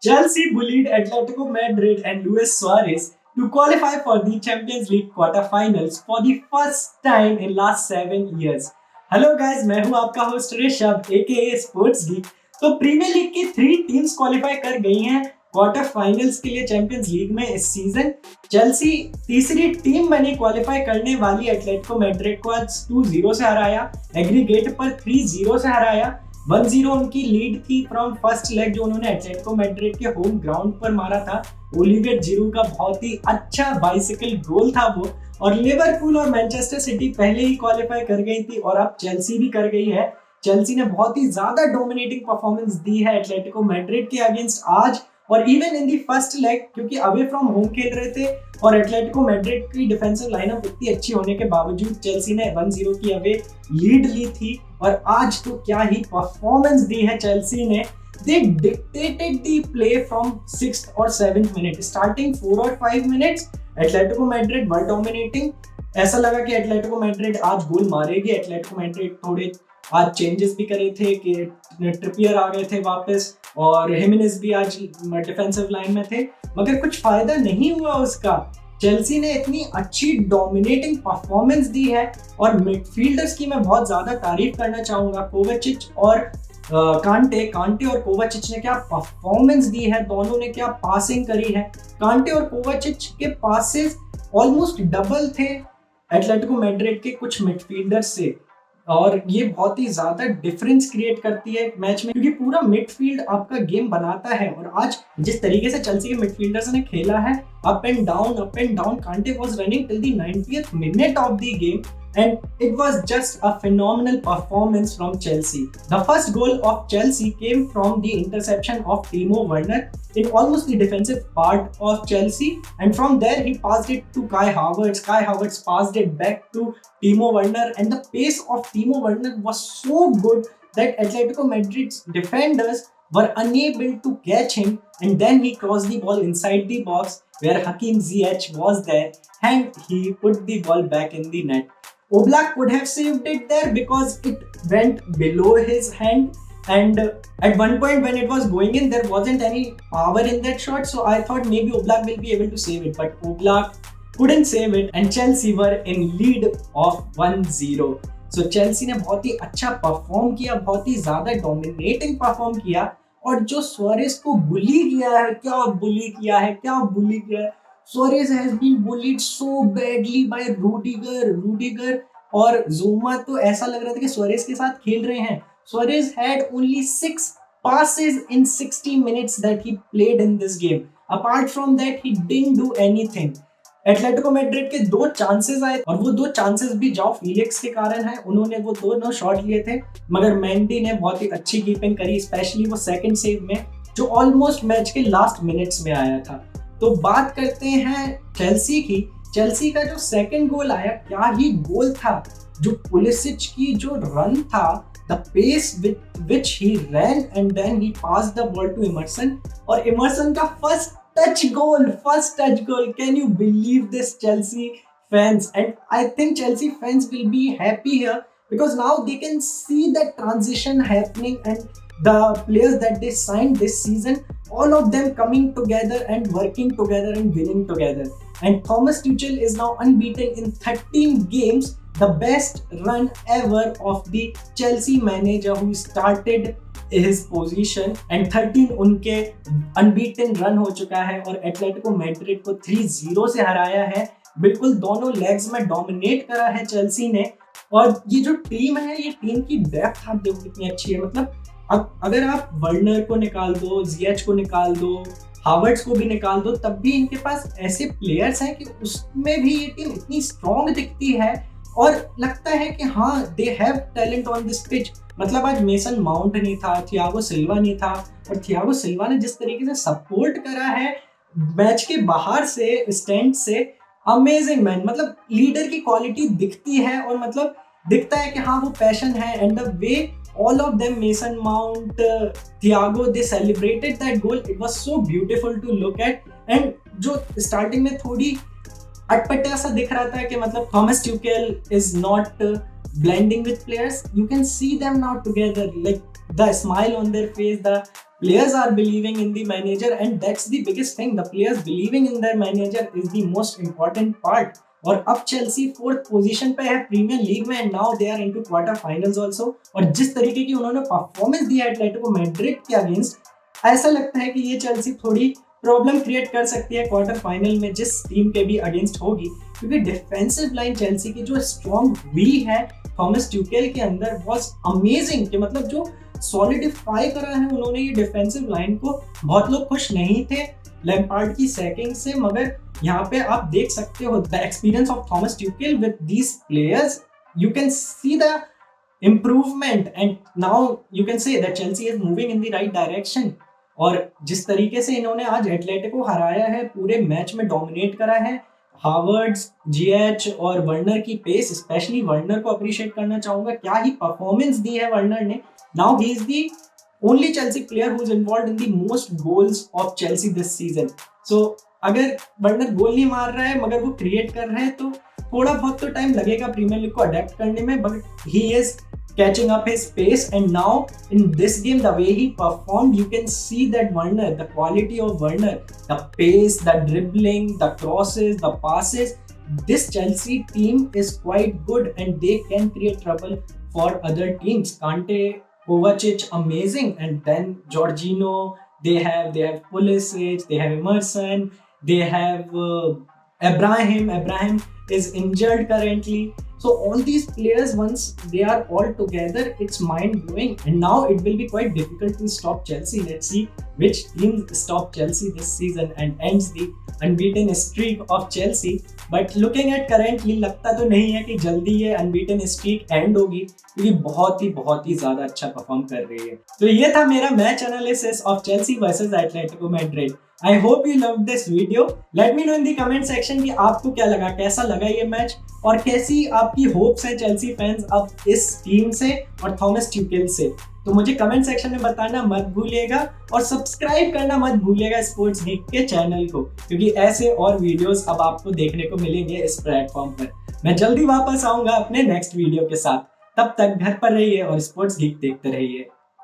Chelsea bullied Atletico Madrid and Luis Suarez to qualify for the Champions League quarterfinals for the first time in last 7 years. Hello guys, मैं हूं आपका host Rishabh एके sports geek. तो premiere league की 3 teams qualify कर गई हैं quarter finals के लिए चैंपियंस लीग में इस सीजन। चेल्सी तीसरी टीम बनी क्वालिफाई करने वाली एटलेटिको मैड्रिड को आज 2-0 से हराया, एग्रीगेट पर 3-0 से हराया। 1-0 उनकी लीड थी फ्रॉम फर्स्ट लेग जो उन्होंने एटलेटिको मैड्रिड के होम ग्राउंड पर मारा था। ओलिवियर जिरू का बहुत ही अच्छा बाइसिकल गोल था वो। और लिवरपूल और मैनचेस्टर सिटी पहले ही क्वालिफाई कर गई थी और अब चेल्सी भी कर गई है। चेल्सी ने बहुत ही ज्यादा डोमिनेटिंग परफॉर्मेंस दी है एटलेटिको मैड्रिड के अगेंस्ट आज। और even in the first leg, क्योंकि अवे फ्रॉम होम खेल रहे थे और एटलेटिको मैड्रिड की डिफेंसिव लाइनअप इतनी अच्छी होने के बावजूद चेल्सी ने 1-0 की अवे लीड ली थी। और आज तो क्या ही परफॉर्मेंस दी है चेल्सी ने। They dictated the play from 6th और 7th minute. Starting 4 और 5 minutes, एटलेटिको मैड्रिड वर डोमिनेटिंग। ऐसा लगा कि एटलेटिको मैड्रिड आज गोल मारेगी। एटलेटिको मैड्रिड थोड़े आज चेंजेस भी करे थे कि ट्रिपियर आ गए थे वापस और हिमेनेस भी आज डिफेंसिव लाइन में थे, मगर कुछ फायदा नहीं हुआ उसका। चेल्सी ने इतनी अच्छी डोमिनेटिंग परफॉर्मेंस दी है। और मिडफील्डर्स की मैं बहुत ज्यादा तारीफ करना चाहूंगा। कोवाचिच और कांटे और कोवाचिच ने क्या परफॉर्मेंस दी है, दोनों ने क्या पासिंग करी है। कांटे और कोवाचिच के पासेस ऑलमोस्ट डबल थे एटलेटिको मैड्रिड के कुछ मिडफील्डर्स से। और ये बहुत ही ज्यादा डिफरेंस क्रिएट करती है मैच में, क्योंकि पूरा मिडफील्ड आपका गेम बनाता है। और आज जिस तरीके से चेल्सी के मिडफील्डर्स ने खेला है, अप एंड डाउन, कांटे was running till the 90th minute of the game and it was just a phenomenal performance from Chelsea. The first goal of Chelsea came from the interception of Timo Werner in almost the defensive part of Chelsea, and from there he passed it to Kai Havertz. Kai Havertz passed it back to Timo Werner, and the pace of Timo Werner was so good that Atletico Madrid's defenders were unable to catch him, and then he crossed the ball inside the box where Hakim Ziyech was there, and he put the ball back in the net. Oblak could have saved it there because it went below his hand, and at one point when it was going in, there wasn't any power in that shot, so I thought maybe Oblak will be able to save it, but Oblak couldn't save it and Chelsea were in lead of 1-0. So Chelsea ने बहुत ही अच्छा perform किया, बहुत ही ज्यादा dominating perform किया। और जो Suarez को बुली किया है, क्या बुली किया है। Suarez has been bullied so badly by Rudiger और Zuma। तो ऐसा लग रहा था कि Suarez के साथ खेल रहे हैं। Suarez had only 6 passes in 60 minutes that he played in this game. Apart from that, he didn't do anything. Atletico Madrid के 2 चांसेस आए और वो 2 चांसेस भी जाओ फीलिक्स के कारण है। उन्होंने वो दोनों शॉट लिए थे, मगर मेंडी ने बहुत ही अच्छी कीपिंग करी, स्पेशली वो सेकंड सेव में जो ऑलमोस्ट मैच के लास्ट मिनट्स में आया था। तो बात करते हैं चेल्सी की। चेल्सी का जो सेकंड गोल आया, क्या ही गोल था। जो पुलिसिच की जो रन था, the pace with which he ran and then he passed the ball to Emerson, और इमर्सन का first touch goal. Can you believe this, Chelsea fans? And I think Chelsea fans will be happy here because now they can see that transition happening and the players that they signed this season, all of them coming together and working together and winning together. And Thomas Tuchel is now unbeaten in 13 games, the best run ever of the Chelsea manager who started his position, and 13 उनके unbeaten run हो चुका है और Atletico Madrid को 3-0 से हराया है। बिल्कुल दोनों लेग्स में डोमिनेट करा है चेल्सी ने। और ये जो टीम है, ये टीम की डेप्थ आप देखो कितनी अच्छी है। मतलब अगर आप वर्नर को निकाल दो, जिएच को निकाल दो, हावर्ट्स को भी निकाल दो, तब भी इनके पास ऐसे प्लेयर्स हैं कि उसमें भी ये टीम इतनी स्ट्रॉन्ग दिखती है और लगता है कि हाँ, they have talent on this pitch. मतलब आज मेसन माउंट नहीं था, थियागो सिल्वा नहीं था, और थियागो सिल्वा ने जिस तरीके से सपोर्ट करा है मैच के बाहर से, स्टैंड से, अमेजिंग मैन। मतलब लीडर की क्वालिटी दिखती है और मतलब दिखता है कि हाँ वो पैशन है। And the way all of them, Mason Mount, Thiago, they celebrated that goal. It was so beautiful to look at. And जो स्टार्टिंग में थोड़ी अटपटा सा दिख रहा था कि मतलब Thomas ट्यूकेल is not blending with players, you can see them now together, like the smile on their face, the Players are believing in the manager, and that's the biggest thing. The players believing in their manager is the most important part. और अब Chelsea fourth position पे है premier league में, and now they are into quarter finals also. और जिस तरीके की उन्होंने परफॉर्मेंस दी है एटलेटिको मैड्रिड के अगेंस्ट, ऐसा लगता है कि ये चेल्सी थोड़ी प्रॉब्लम क्रिएट कर सकती है क्वार्टर फाइनल में जिस टीम के भी अगेंस्ट होगी, क्योंकि डिफेंसिव लाइन चेल्सी की जो स्ट्रॉन्ग हुई है थॉमस ट्यूकेल के अंदर वाज अमेजिंग। कि मतलब जो सॉलिडिफाई करा है उन्होंने ये डिफेंसिव लाइन को। बहुत लोग खुश नहीं थे लैम्पार्ड की सैकिंग से, मगर यहाँ पे आप देख सकते हो the experience of Thomas Tuchel with these players, you can see the improvement, and now you can say that Chelsea is moving in the right direction। और जिस तरीके से इन्होंने आज एटलेटिको हराया है, पूरे मैच में डोमिनेट करा है, हावर्ड्स, जीएच और वर्नर की पेस, स्पेशली वर्नर को अप्रिशिएट करना चाहूंगा, क्या ही परफॉर्मेंस दी है वर्नर ने। Now he is the only Chelsea player who is involved in the most goals of Chelsea this season. So अगर वर्नर गोल नहीं मार रहा है मगर वो क्रिएट कर रहे हैं, तो थोड़ा बहुत तो टाइम लगेगा प्रीमियर लीग को अडेप्ट करने में, but he is catching up his pace, and now in this game the way he performed, you can see that Werner, the quality of Werner, the pace, the dribbling, the crosses, the passes, this Chelsea team is quite good and they can create trouble for other teams. Kante, Kovacic, amazing, and then Jorginho, they have Pulisic, they have Emerson, they have Abraham is injured currently. So all these players, once they are all together, it's mind-blowing, and now it will be quite difficult to stop Chelsea. Let's see which team stop Chelsea this season and ends the unbeaten streak of Chelsea. But looking at currently, लगता तो नहीं है कि जल्दी ये unbeaten streak end होगी, क्योंकि बहुत ही ज़्यादा अच्छा परफॉर्म कर रही है। तो ये था मेरा match analysis of Chelsea versus Atletico Madrid. I hope you loved this video. Let me know in the comment section कि आपको क्या लगा, कैसा लगा ये मैच, और कैसी आपकी होप्स है चेल्सी फैंस अब इस टीम से और थॉमस ट्यूकेल से। तो मुझे कमेंट सेक्शन में बताना मत भूलिएगा, और सब्सक्राइब करना मत भूलिएगा स्पोर्ट्स गीक के चैनल को, क्योंकि ऐसे और वीडियोस अब आपको देखने को मिलेंगे इस प्लेटफॉर्म पर। मैं जल्दी वापस आऊंगा अपने नेक्स्ट वीडियो के साथ। तब तक घर पर रहिए और स्पोर्ट्स गीक देखते रहिए।